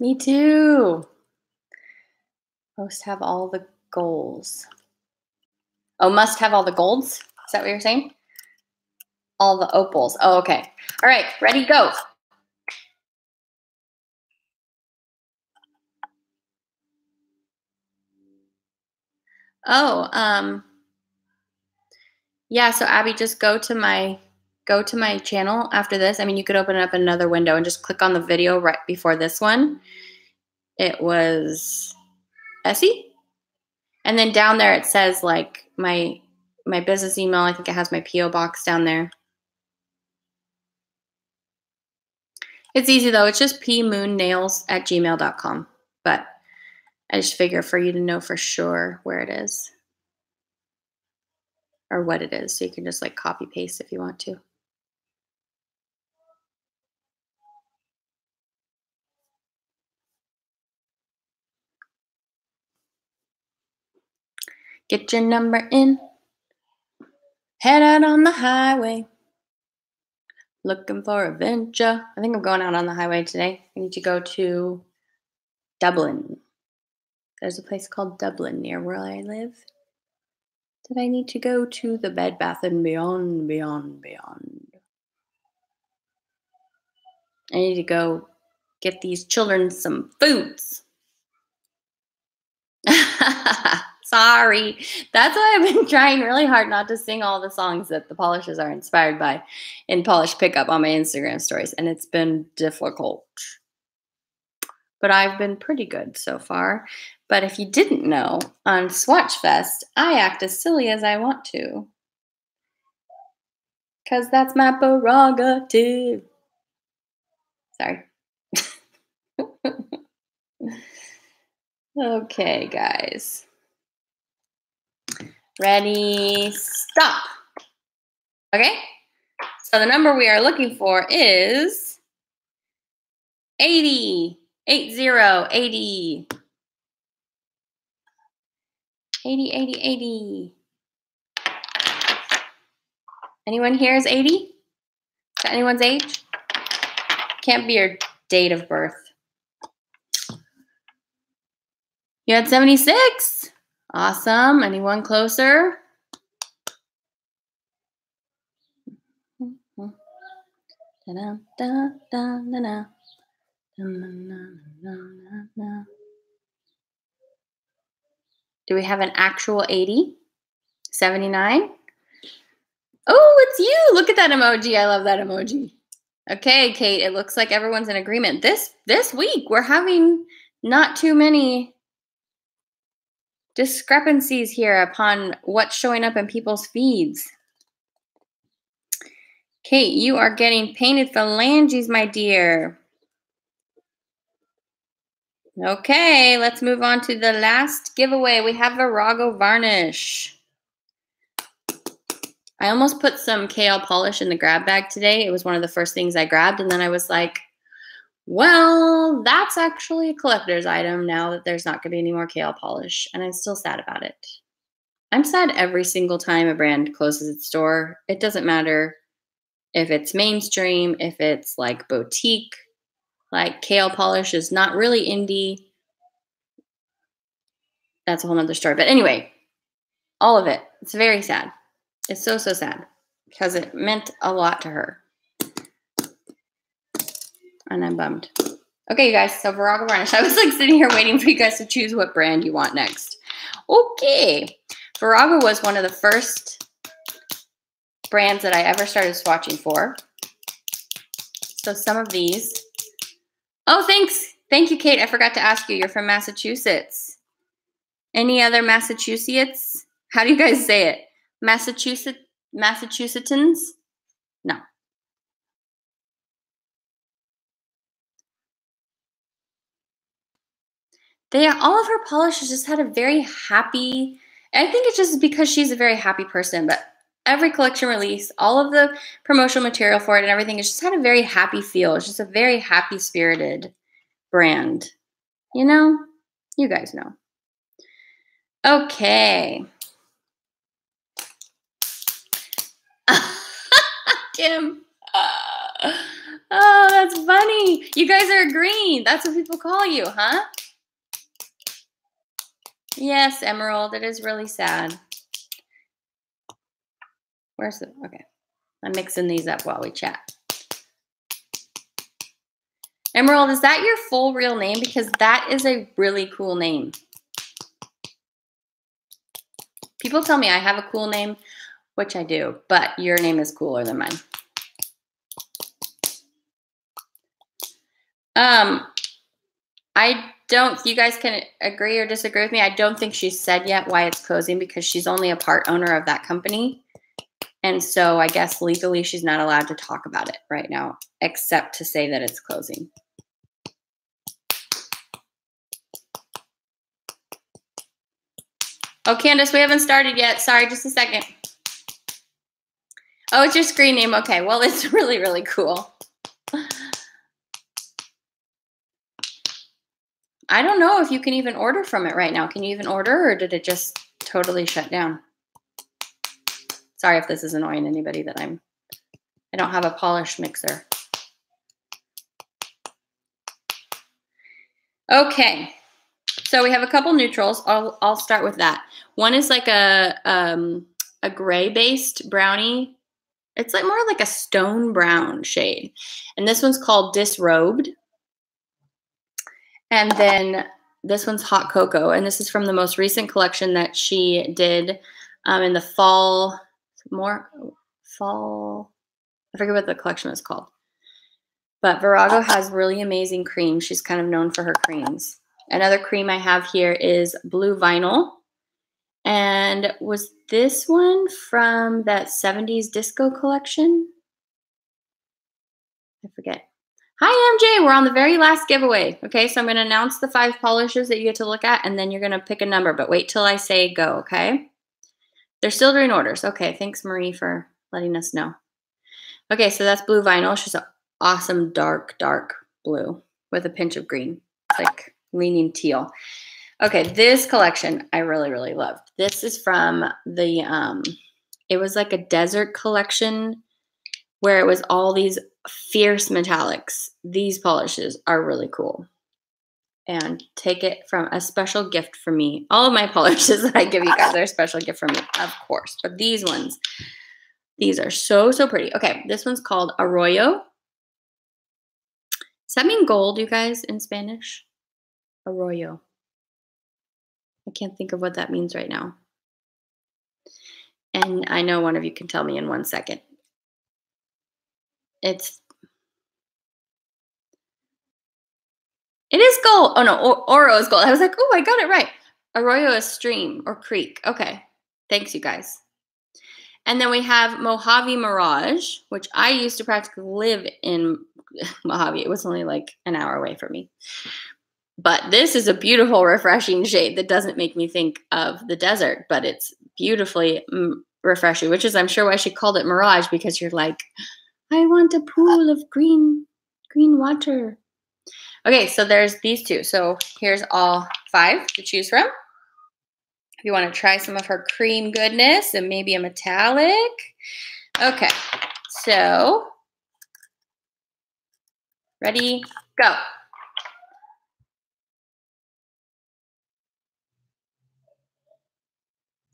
me. Me too. Must have all the golds. Oh, must have all the golds? Is that what you're saying? All the opals. Oh, okay. All right, ready, go. Oh, yeah, so Abby, just go to my channel after this. I mean, you could open it up in another window and just click on the video right before this one. It was Essie. And then down there it says like my business email. I think it has my P.O. box down there. It's easy though. It's just pmoonnails@gmail.com. But I just figure for you to know for sure where it is. Or what it is. So you can just like copy paste if you want to. Get your number in. Head out on the highway. Looking for adventure. I think I'm going out on the highway today. I need to go to Dublin. There's a place called Dublin near where I live. That I need to go to the Bed Bath & Beyond. I need to go get these children some foods. Sorry. That's why I've been trying really hard not to sing all the songs that the polishes are inspired by in Polish Pickup on my Instagram stories, and it's been difficult. But I've been pretty good so far. But if you didn't know, on Swatchfest, I act as silly as I want to. Because that's my prerogative. Sorry. Okay, guys. Ready, stop. Okay? So the number we are looking for is 80. 80. 80. Anyone here is 80? Is that anyone's age? Can't be your date of birth. You had 76? Awesome. Anyone closer? Da, da, da, da, da. Do we have an actual 80? 79? Oh, it's you. Look at that emoji. I love that emoji. Okay, Kate, it looks like everyone's in agreement. This week we're having not too many discrepancies here upon what's showing up in people's feeds. Kate, you are getting painted phalanges, my dear. Okay, let's move on to the last giveaway. We have Virago varnish. I almost put some kale polish in the grab bag today. It was one of the first things I grabbed, and then I was like, well, that's actually a collector's item now that there's not going to be any more kale polish, and I'm still sad about it. I'm sad every single time a brand closes its door. It doesn't matter if it's mainstream, if it's like boutique, like kale polish is not really indie. That's a whole nother story. But anyway, all of it. It's very sad. It's so, so sad because it meant a lot to her. And I'm bummed. Okay, you guys. So Virago varnish. I was like sitting here waiting for you guys to choose what brand you want next. Okay. Virago was one of the first brands that I ever started swatching for. So some of these. Oh, thanks. Thank you, Kate. I forgot to ask you. You're from Massachusetts. Any other Massachusetts? How do you guys say it? Massachusettsans? No. All of her polishes just had a very happy, I think it's just because she's a very happy person, but every collection release, all of the promotional material for it and everything, it just had a very happy feel. It's just a very happy spirited brand. You know? You guys know. Okay. Kim. Oh, that's funny. You guys are agreeing. That's what people call you, huh? Yes, Emerald. It is really sad. Where's the... Okay. I'm mixing these up while we chat. Emerald, is that your full real name? Because that is a really cool name. People tell me I have a cool name, which I do, but your name is cooler than mine. I don't, you guys can agree or disagree with me. I don't think she's said yet why it's closing because she's only a part owner of that company. And so I guess legally she's not allowed to talk about it right now, except to say that it's closing. Oh, Candace, we haven't started yet. Sorry, just a second. Oh, it's your screen name. Okay, well, it's really, really cool. I don't know if you can even order from it right now. Can you even order, or did it just totally shut down? Sorry if this is annoying anybody that I don't have a polish mixer. Okay. So we have a couple neutrals. I'll start with that. One is like a gray-based brownie. It's like more like a stone brown shade. And this one's called Disrobed. And then this one's Hot Cocoa. And this is from the most recent collection that she did in the fall. I forget what the collection is called. But Virago has really amazing creams. She's kind of known for her creams. Another cream I have here is Blue Vinyl. And was this one from that 70s disco collection? I forget. Hi, MJ. We're on the very last giveaway. Okay, so I'm going to announce the 5 polishes that you get to look at, and then you're going to pick a number. But wait till I say go, okay? They're still doing orders. Okay, thanks, Marie, for letting us know. Okay, so that's Blue Vinyl. She's an awesome dark, dark blue with a pinch of green. It's like leaning teal. Okay, this collection I really, really loved. This is from the, it was like a desert collection where it was all these fierce metallics. These polishes are really cool. And take it from a special gift for me. All of my polishes that I give you guys are a special gift for me, of course. But these ones, these are so, so pretty. Okay, this one's called Arroyo. Does that mean gold, you guys, in Spanish? Arroyo. I can't think of what that means right now. And I know one of you can tell me in 1 second. It is gold. Oh no, oro is gold. I was like, oh, I got it right. Arroyo is stream or creek. Okay. Thanks, you guys. And then we have Mojave Mirage, which I used to practically live in Mojave. It was only like an hour away from me. But this is a beautiful, refreshing shade that doesn't make me think of the desert, but it's beautifully refreshing, which is, I'm sure, why she called it Mirage, because you're like, I want a pool of green water. Okay, so there's these two. So here's all 5 to choose from. If you want to try some of her cream goodness and maybe a metallic. Okay, so ready, go.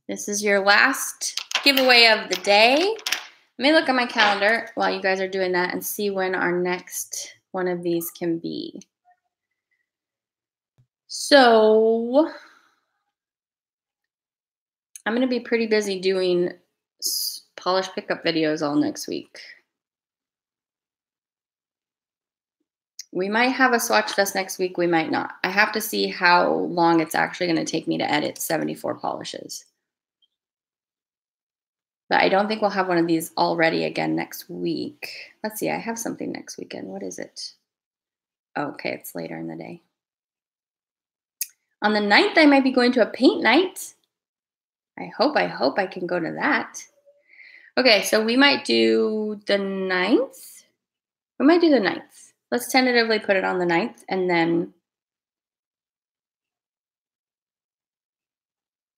This is your last giveaway of the day. Let me look at my calendar while you guys are doing that and see when our next one of these can be. So I'm going to be pretty busy doing polish pickup videos all next week. We might have a Swatchfest next week. We might not. I have to see how long it's actually going to take me to edit 74 polishes. But I don't think we'll have one of these all ready again next week. Let's see. I have something next weekend. What is it? Okay, it's later in the day. On the 9th, I might be going to a paint night. I hope I can go to that. Okay, so we might do the 9th. We might do the 9th. Let's tentatively put it on the 9th, and then,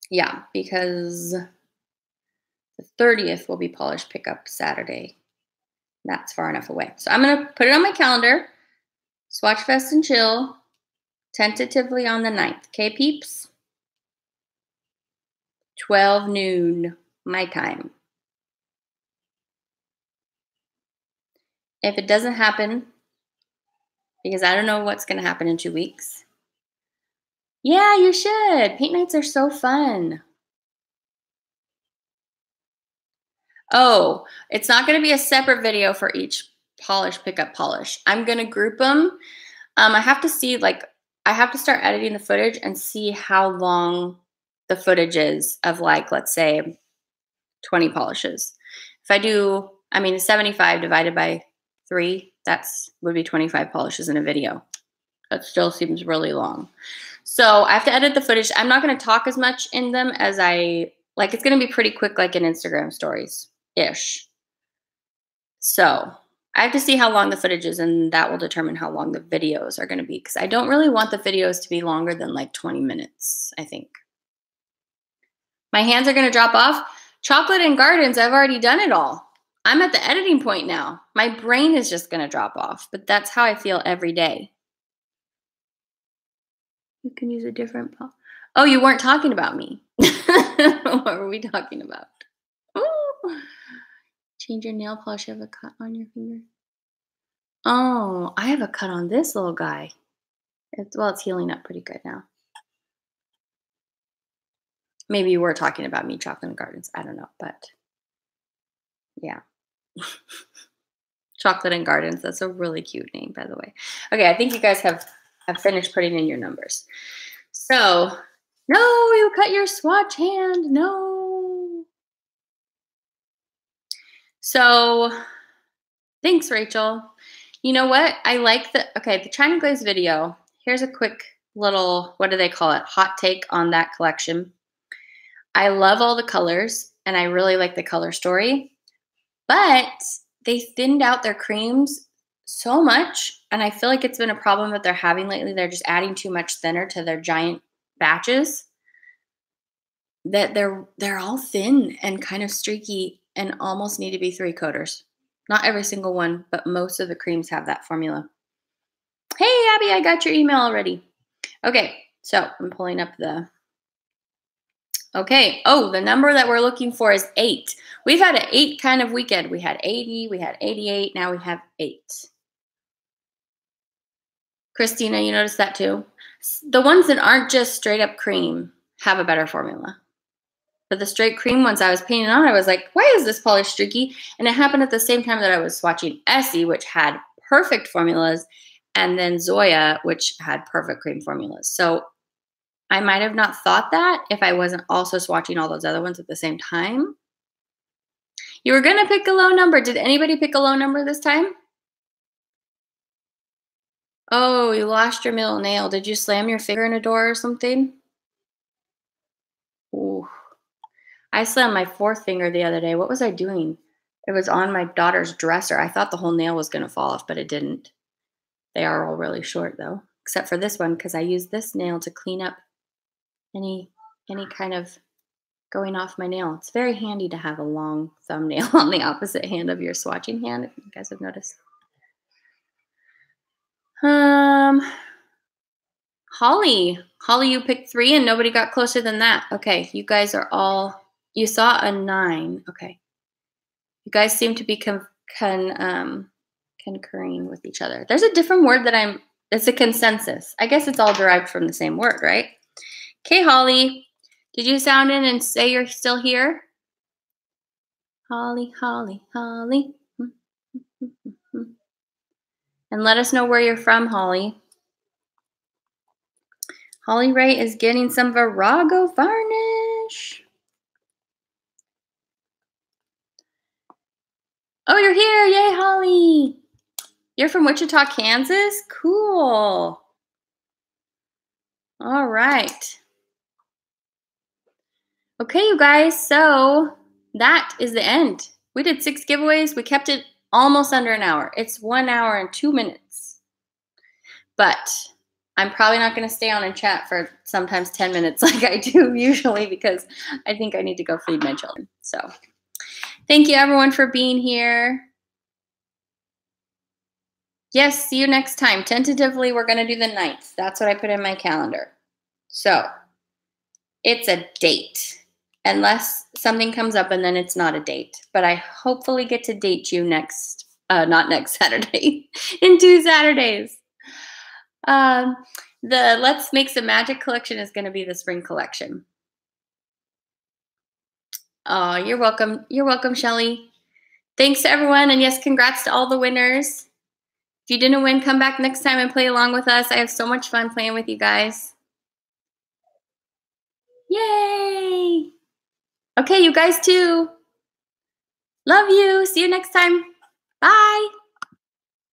yeah, because the 30th will be polish pickup Saturday. That's far enough away. So I'm going to put it on my calendar. Swatchfest and Chill, tentatively on the 9th. Okay, peeps? 12 noon, my time. If it doesn't happen, because I don't know what's going to happen in 2 weeks. Yeah, you should. Paint nights are so fun. Oh, it's not going to be a separate video for each polish pickup polish. I'm going to group them. I have to see, like, I have to start editing the footage and see how long the footage is of, like, let's say 20 polishes. If I do, 75 divided by 3, would be 25 polishes in a video. That still seems really long. So I have to edit the footage. I'm not going to talk as much in them as it's going to be pretty quick, like in Instagram stories-ish. So I have to see how long the footage is, and that will determine how long the videos are going to be, because I don't really want the videos to be longer than like 20 minutes, I think. My hands are going to drop off. Chocolate and Gardens, I've already done it all. I'm at the editing point now. My brain is just going to drop off, but that's how I feel every day. You can use a different polish. Oh, you weren't talking about me. What were we talking about? Ooh. Change your nail polish. You have a cut on your finger. Oh, I have a cut on this little guy. It's healing up pretty good now. Maybe you were talking about me, Chocolate and Gardens. I don't know, but yeah. Chocolate and Gardens. That's a really cute name, by the way. Okay, I think you guys have finished putting in your numbers. So, no, you cut your swatch hand. No. So, thanks, Rachel. You know what? I like the China Glaze video. Here's a quick little, what do they call it? Hot take on that collection. I love all the colors, and I really like the color story, but they thinned out their creams so much, and I feel like it's been a problem that they're having lately. They're just adding too much thinner to their giant batches, that they're all thin and kind of streaky and almost need to be 3-coaters. Not every single one, but most of the creams have that formula. Hey, Abby, I got your email already. Okay, so I'm pulling up okay. Oh, the number that we're looking for is 8. We've had an 8 kind of weekend. We had 80, we had 88, now we have 8. Christina, you noticed that too? The ones that aren't just straight up cream have a better formula. But the straight cream ones I was painting on, I was like, why is this polish streaky? And it happened at the same time that I was swatching Essie, which had perfect formulas, and then Zoya, which had perfect cream formulas. So I might have not thought that if I wasn't also swatching all those other ones at the same time. You were going to pick a low number. Did anybody pick a low number this time? Oh, you lost your middle nail. Did you slam your finger in a door or something? Ooh. I slammed my fourth finger the other day. What was I doing? It was on my daughter's dresser. I thought the whole nail was going to fall off, but it didn't. They are all really short though, except for this one because I used this nail to clean up any kind of going off my nail. It's very handy to have a long thumbnail on the opposite hand of your swatching hand, if you guys have noticed. Holly, you picked 3 and nobody got closer than that. Okay, you guys are all, you saw a 9. Okay. You guys seem to be concurring with each other. There's a different word that it's a consensus. I guess it's all derived from the same word, right? Okay, Holly, did you sound in and say you're still here? Holly. And let us know where you're from, Holly. Holly Ray is getting some Virago varnish. Oh, you're here. Yay, Holly. You're from Wichita, Kansas? Cool. All right. Okay, you guys. So that is the end. We did 6 giveaways. We kept it almost under an hour. It's 1 hour and 2 minutes. But I'm probably not going to stay on and chat for sometimes 10 minutes like I do usually because I think I need to go feed my children. So thank you everyone for being here. Yes, see you next time. Tentatively, we're going to do the 9th. That's what I put in my calendar. So it's a date. Unless something comes up and then it's not a date. But I hopefully get to date you not next Saturday, in 2 Saturdays. The Let's Make Some Magic collection is going to be the spring collection. Oh, you're welcome. You're welcome, Shelly. Thanks to everyone. And yes, congrats to all the winners. If you didn't win, come back next time and play along with us. I have so much fun playing with you guys. Yay! Okay, you guys too. Love you. See you next time. Bye.